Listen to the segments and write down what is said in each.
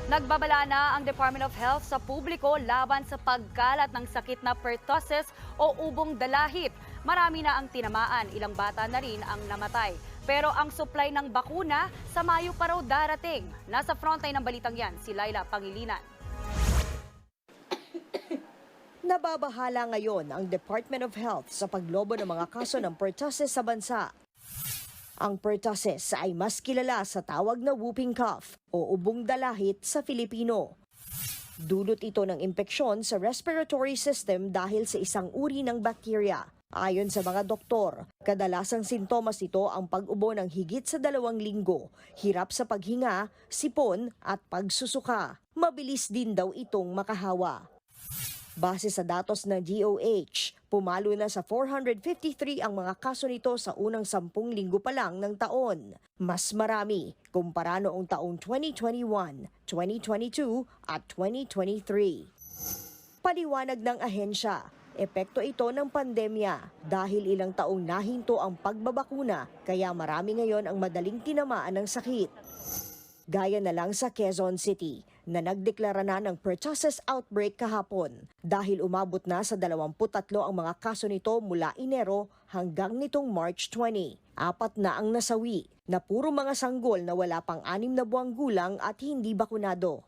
Nagbabala na ang Department of Health sa publiko laban sa pagkalat ng sakit na pertussis o ubong dalahit. Marami na ang tinamaan, ilang bata na rin ang namatay. Pero ang supply ng bakuna sa Mayo pa raw darating. Nasa frontline ng balitang yan, si Laila Pangilinan. Nababahala ngayon ang Department of Health sa paglobo ng mga kaso ng pertussis sa bansa. Ang pertussis ay mas kilala sa tawag na whooping cough o ubong dalahit sa Filipino. Dulot ito ng impeksyon sa respiratory system dahil sa isang uri ng bakterya. Ayon sa mga doktor, kadalasang sintomas nito ang pag-ubo ng higit sa 2 linggo, hirap sa paghinga, sipon at pagsusuka. Mabilis din daw itong makahawa. Base sa datos ng DOH, pumalo na sa 453 ang mga kaso nito sa unang 10 linggo pa lang ng taon. Mas marami kumpara noong taong 2021, 2022 at 2023. Paliwanag ng ahensya, epekto ito ng pandemya dahil ilang taong nahinto ang pagbabakuna kaya marami ngayon ang madaling tinamaan ng sakit. Gaya na lang sa Quezon City na nagdeklara na ng pertussis outbreak kahapon dahil umabot na sa 23 ang mga kaso nito mula Enero hanggang nitong March 20. 4 na ang nasawi na puro mga sanggol na wala pang 6 na buwang gulang at hindi bakunado.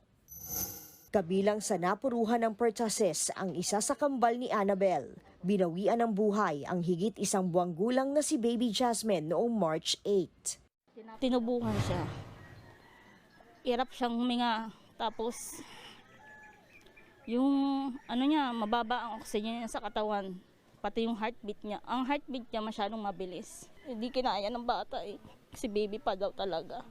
Kabilang sa napuruhan ng pertussis ang isa sa kambal ni Annabel. Binawian ng buhay ang higit 1 buwang gulang na si Baby Jasmine noong March 8. Tinubukan siya. Hirap siyang huminga. Tapos, yung niya, mababa ang oxygen niya sa katawan. Pati yung heartbeat niya. Ang heartbeat niya masyadong mabilis. Hindi kinaya ng bata eh. Si baby pa daw talaga.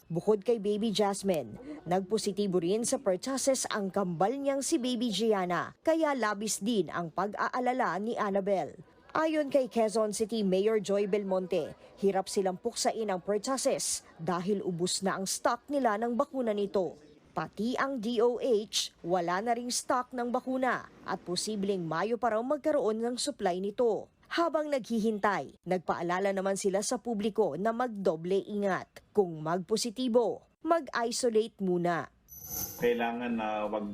Bukod kay Baby Jasmine, nagpositibo rin sa pertussis ang kambal niyang si Baby Gianna, kaya labis din ang pag-aalala ni Annabel. Ayon kay Quezon City Mayor Joy Belmonte, hirap silang puksain ang pertussis dahil ubos na ang stock nila ng bakuna nito. Pati ang DOH, wala na ring stock ng bakuna at posibleng Mayo pa raw magkaroon ng supply nito. Habang naghihintay, nagpaalala naman sila sa publiko na magdoble ingat. Kung magpositibo, mag-isolate muna. Kailangan na wag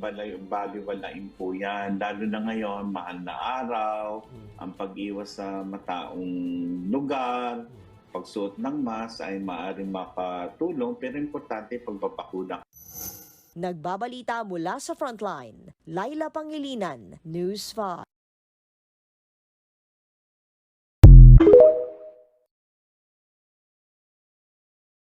baliwalain po yan. Lalo na ngayon, mahal na araw, ang pag-iwas sa mataong lugar, pagsuot ng mask ay maaaring makatulong, pero importante pagbabakuna. Nagbabalita mula sa Frontline, Laila Pangilinan, News 5.